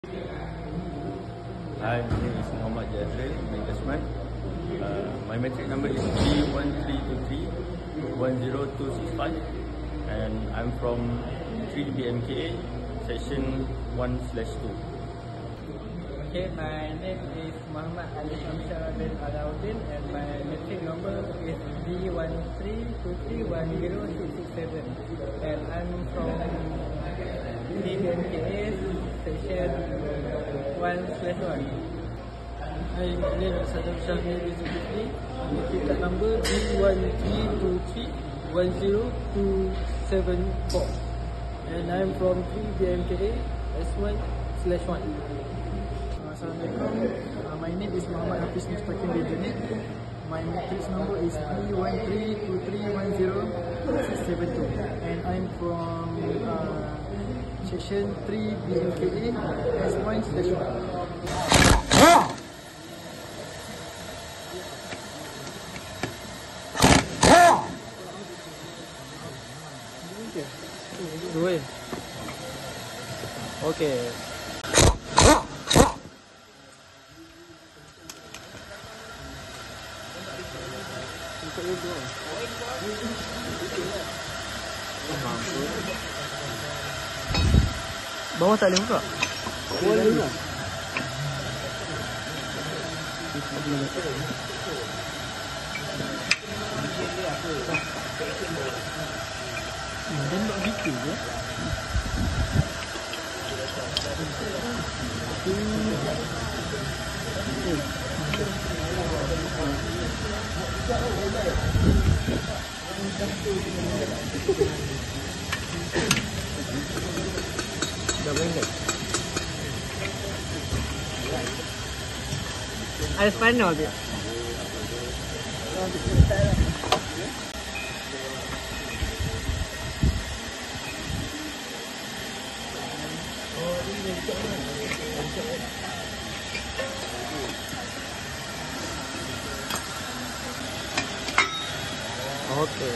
Hi, my name is Muhammad Jazril bin Kasman. My metric number is P1323-10265 and I'm from 3BMKA, section 1/2. Okay, my name is Muhammad Ali Amsyar bin Alauddin and my metric number is B13231067 and I'm from DBMKA section 1/1. Hi, my name is Sadam Syahmi bin Zulkifli. Metric number B13231024 and I'm from 3BMKA S1/1. Assalamualaikum. My name is Muhammad Hafiz Mustaqim bin Junid. My matrix number is B13231072 and I'm from section 3 BMKA S1/1. Okay. Bawah tak boleh buka? Boleh. Dan tak gitu je. Dah boleh tak? Ada spanduk dia. Okay.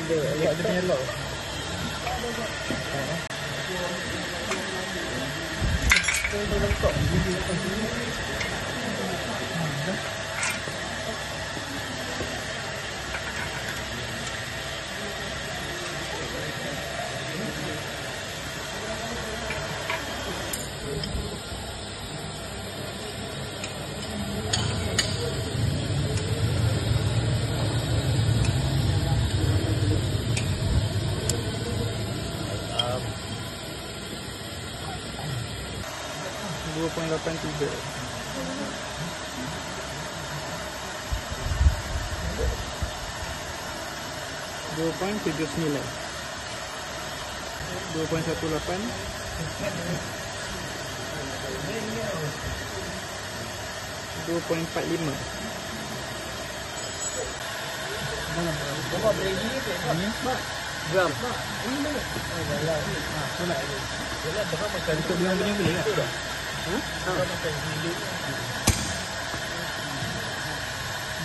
Dia punya lock. $2.79 $2.18 $2.45 gram. Untuk bilang punya boleh tak?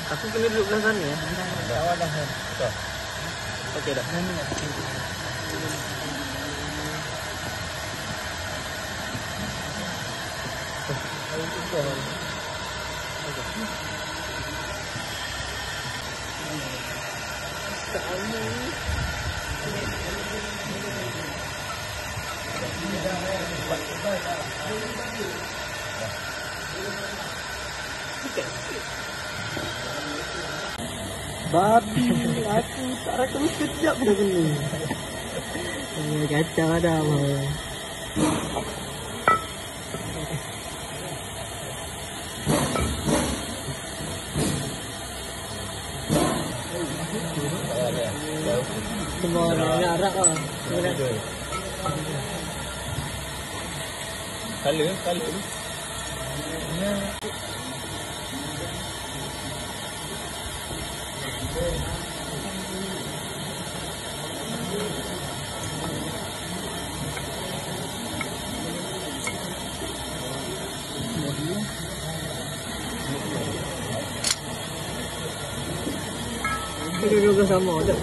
Aku kena duduk belah sana ya. Awal dah. Okey dah. Babi, aku tak rasa sekejap dah kena. Kacau dah. Semua nak Arab lah. Color. Ini juga sama tak?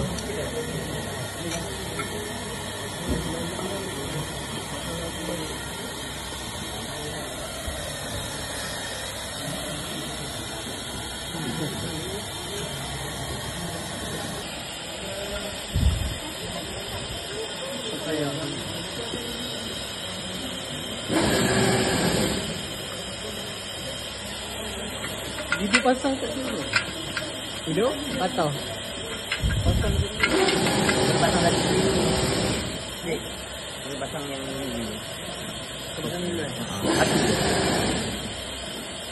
Video pasang kat sini. Video patah. Pasang lagi. Ini pasang yang ini. Pasang ni lah.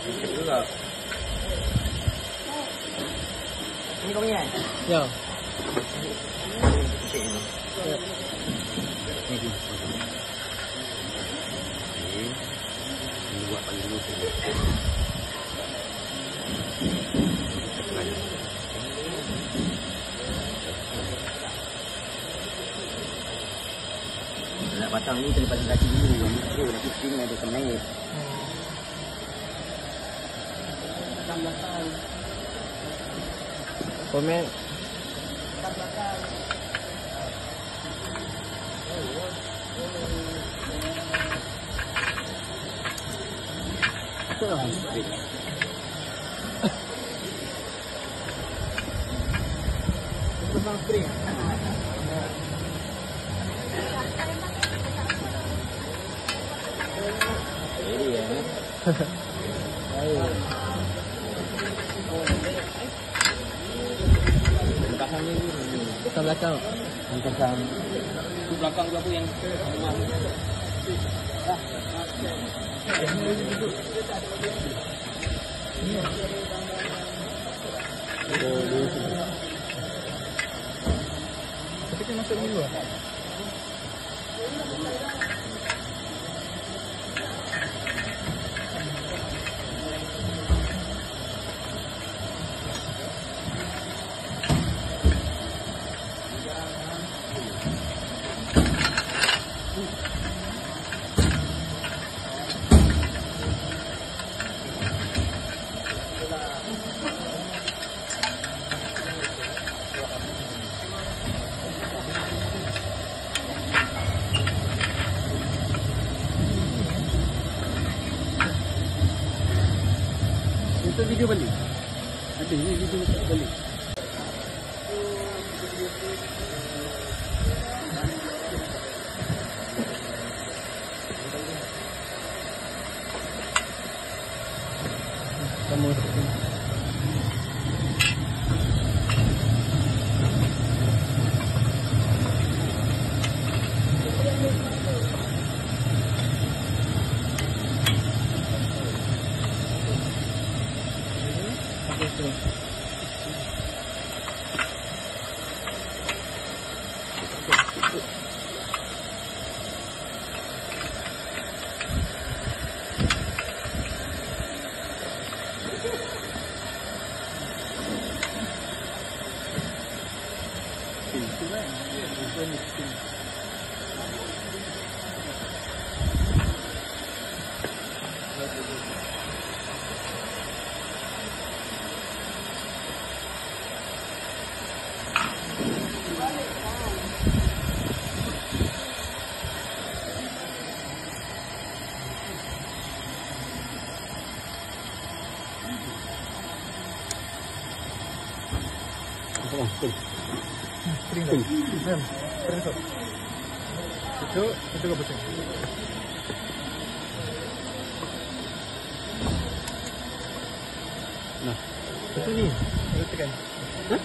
Cek juga. Ini kau punya? Ya. Cek ini. Ya. Ini. Ini buat paling dulu saja. Nak pasang ni kena pasang kaki dulu. Mikro nak pusing ada kena naik. Komen. Betul lah. Pasang spring. Jadi ya. Pasang ni. Pasang belakang. Pasang. Itu belakang tu apa yang rumah. Tapi kan masuk dulu lah. Itu video balik. Ada ni video balik. Kamu Itu ke betul. Nah, itu ni. Kita tekan. Hah?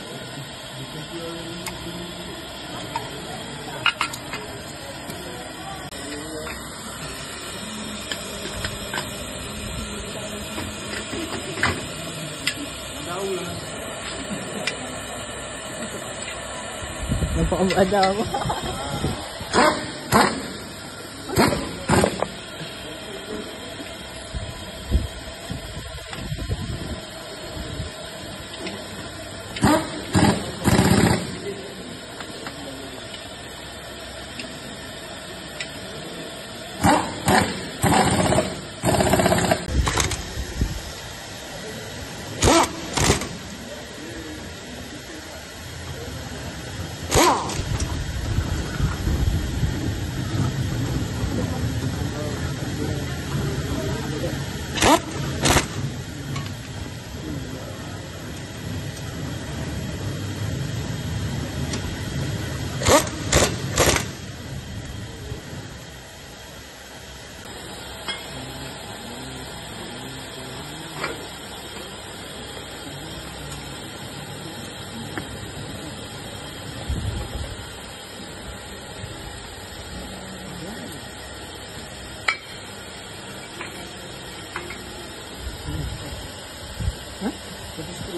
Tahu lah. Nampak ada apa?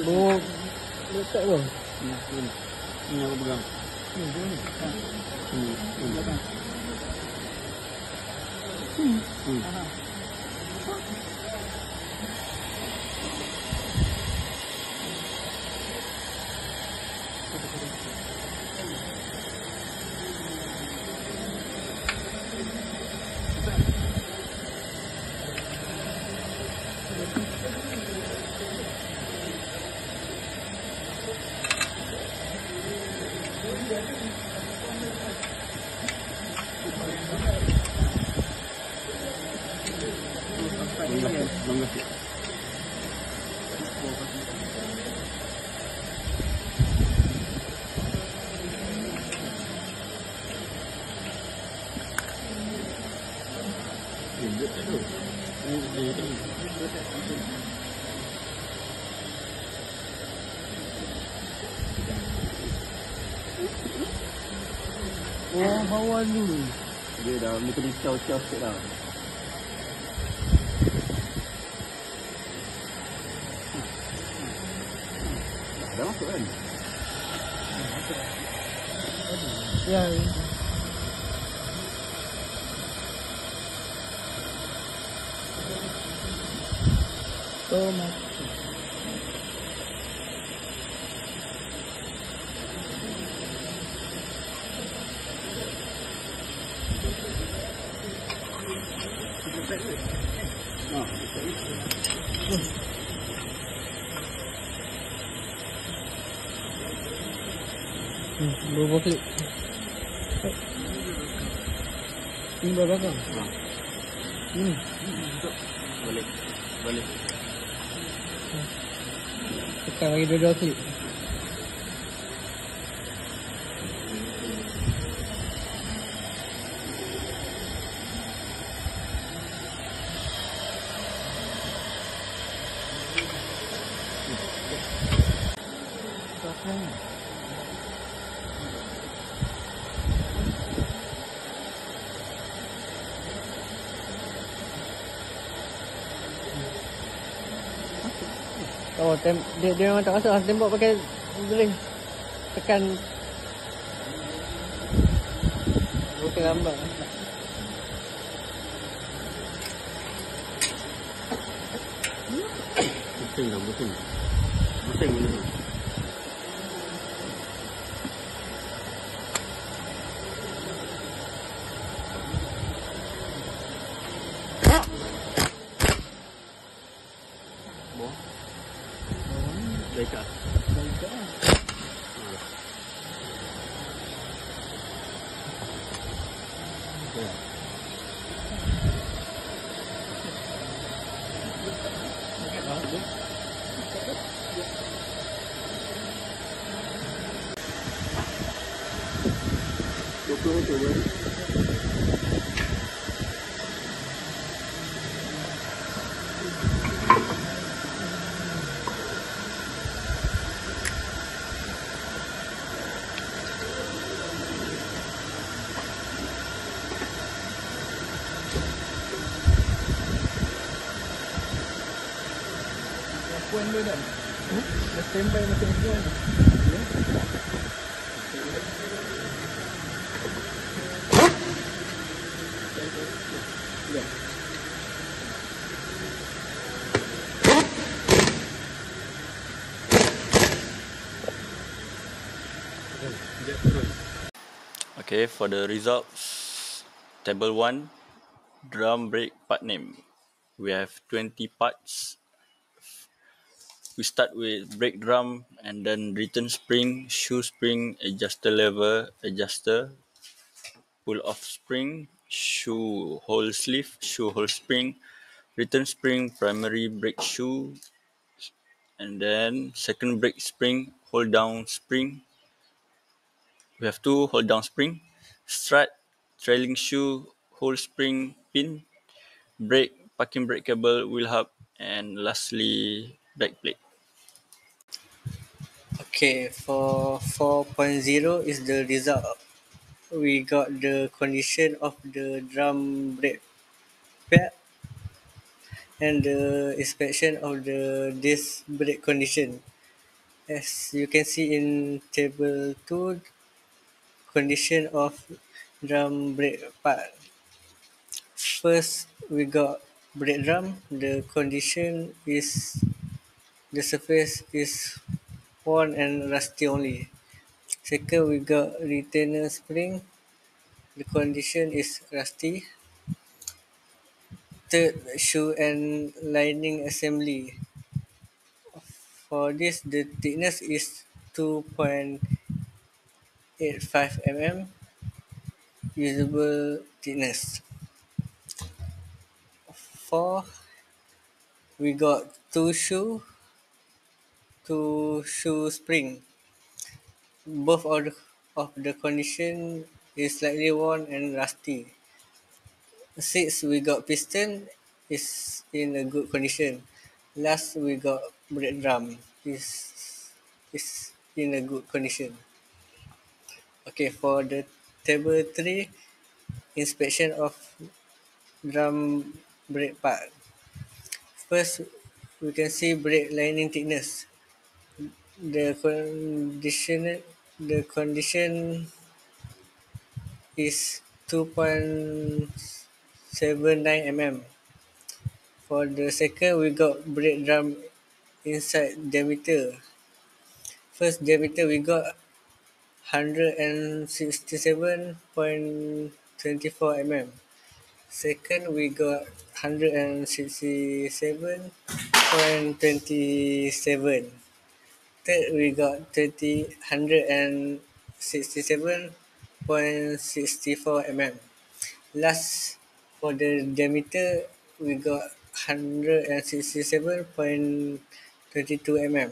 Bawa letak kau? Ini aku pegang. Oh, bawah dulu. Dia dah ni kena caw-caw sikit dah. Dah masuk kan? Ya. Tomat. Dua klik. Ini berapa kan? Ini. Balik. Balik. Tekan lagi dua klik. Oh, dia memang tak masuk. Tembok pakai boleh tekan. Bukan gambar. Pusing dah, pusing. Pusing benda tu. Baiklah. Puan dia dah. Dah standby macam ni. Okay, for the results, table 1, drum brake part name. We have 20 parts. We start with brake drum and then return spring, shoe spring, adjuster lever, adjuster, pull off spring, shoe hole sleeve, shoe hole spring, return spring, primary brake shoe, and then second brake spring, hold down spring. We have 2 hold down spring, strut, trailing shoe, hole spring, pin, brake, parking brake cable, wheel hub, and lastly back plate. Okay, for 4.0 is the result. We got the condition of the drum brake pad and the inspection of the disc brake condition. As you can see in table 2, condition of drum brake part. First, we got brake drum. The condition is the surface is worn and rusty only. Second, we got retainer spring. The condition is rusty. Third, shoe and lining assembly. For this, the thickness is 2.85 mm usable thickness. Four, we got two shoe spring. Both of the condition is slightly worn and rusty. Six, we got piston is in a good condition. Last, we got brake drum is in a good condition. Okay, for the table 3, inspection of drum brake part. First, we can see brake lining thickness. The condition is 2.79 mm. For the second, we got brake drum inside diameter. First diameter we got 167.24 mm. Second we got 167.27. Third we got 167.64 mm. Last, for the diameter we got 167.22 mm.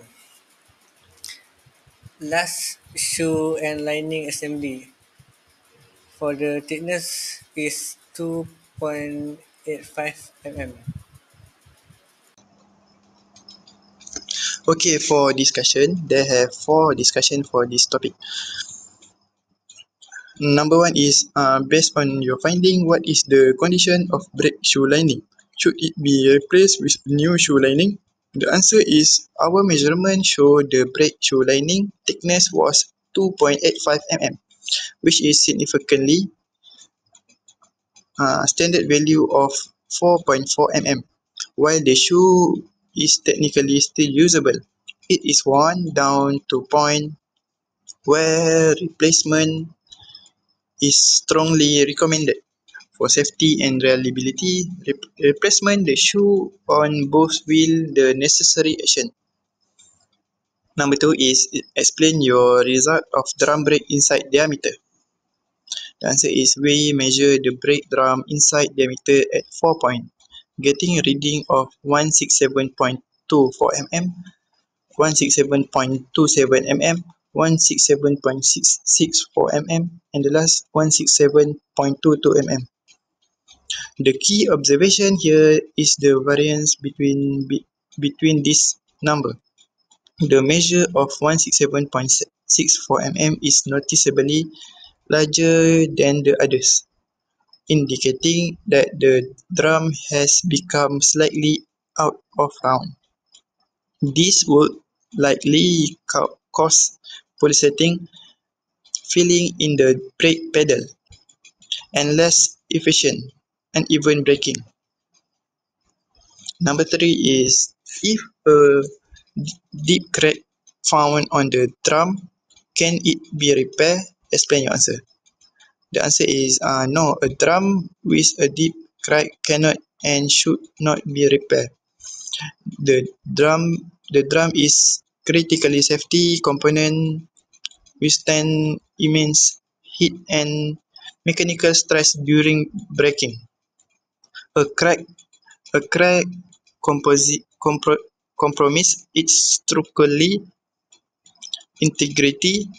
Last, shoe and lining assembly. For the thickness is 2.85 mm. Okay, for discussion, they have 4 discussion for this topic. Number 1 is based on your finding, what is the condition of brake shoe lining? Should it be replaced with new shoe lining? The answer is our measurement show the brake shoe lining thickness was 2.85 mm, which is significantly standard value of 4.4 mm. While the shoe is technically still usable, it is worn down to point where replacement is strongly recommended. For safety and reliability, replacement the shoe on both wheel the necessary action. Number 2 is explain your result of drum brake inside diameter. The answer is we measure the brake drum inside diameter at 4 points, getting a reading of 167.24 mm, 167.27 mm, 167.664 mm, and the last 167.22 mm. The key observation here is the variance between this number. The measure of 167.64 mm is noticeably larger than the others, indicating that the drum has become slightly out of round. This would likely cause polysetting feeling in the brake pedal, and less efficient uneven braking. Number three is if a deep crack found on the drum, can it be repaired? Explain your answer. The answer is no. A drum with a deep crack cannot and should not be repaired. The drum is critically safety component withstand immense heat and mechanical stress during braking. A crack a crack compromise its structural integrity,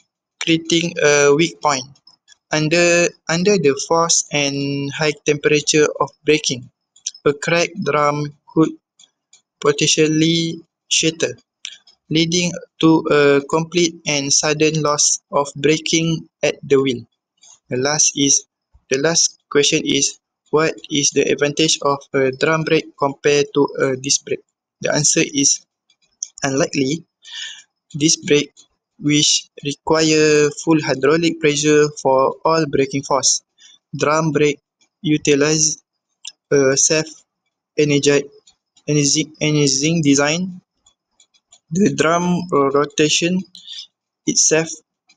creating a weak point. Under the force and high temperature of braking, a cracked drum could potentially shatter, leading to a complete and sudden loss of braking at the wheel. The last question is, what is the advantage of a drum brake compared to a disc brake? The answer is unlikely. Disc brake, which require full hydraulic pressure for all braking force. Drum brake utilize a self-energizing design. The drum rotation itself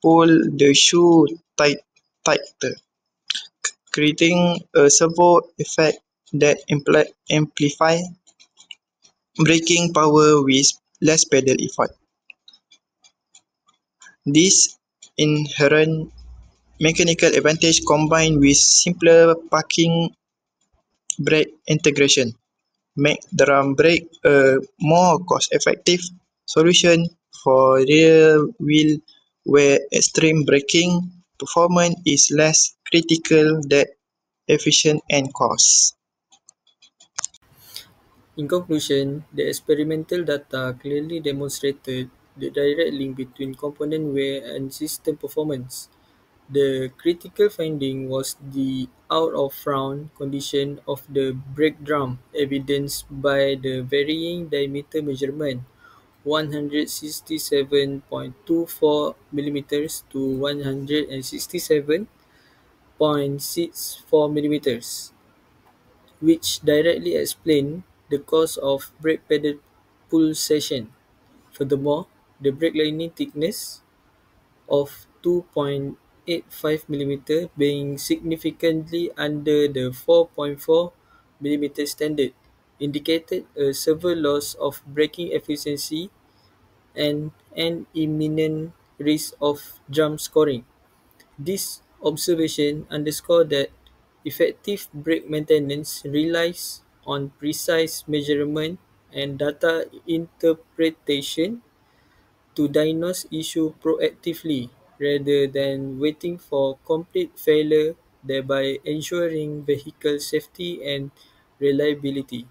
pull the shoe tighter, creating a servo effect that amplify braking power with less pedal effort. This inherent mechanical advantage combined with simpler parking brake integration make drum brake a more cost-effective solution for rear wheel where extreme braking performance is less critical than efficient and cost. In conclusion, the experimental data clearly demonstrated the direct link between component wear and system performance. The critical finding was the out-of-round condition of the brake drum, evidenced by the varying diameter measurement 167.24 millimeters to 167.64 millimeters, which directly explain the cause of brake pedal pulsation. Furthermore, the brake lining thickness of 2.85 mm being significantly under the 4.4 mm standard indicated a severe loss of braking efficiency and an imminent risk of drum scoring. This observation underscores that effective brake maintenance relies on precise measurement and data interpretation to diagnose issue proactively rather than waiting for complete failure, thereby ensuring vehicle safety and reliability.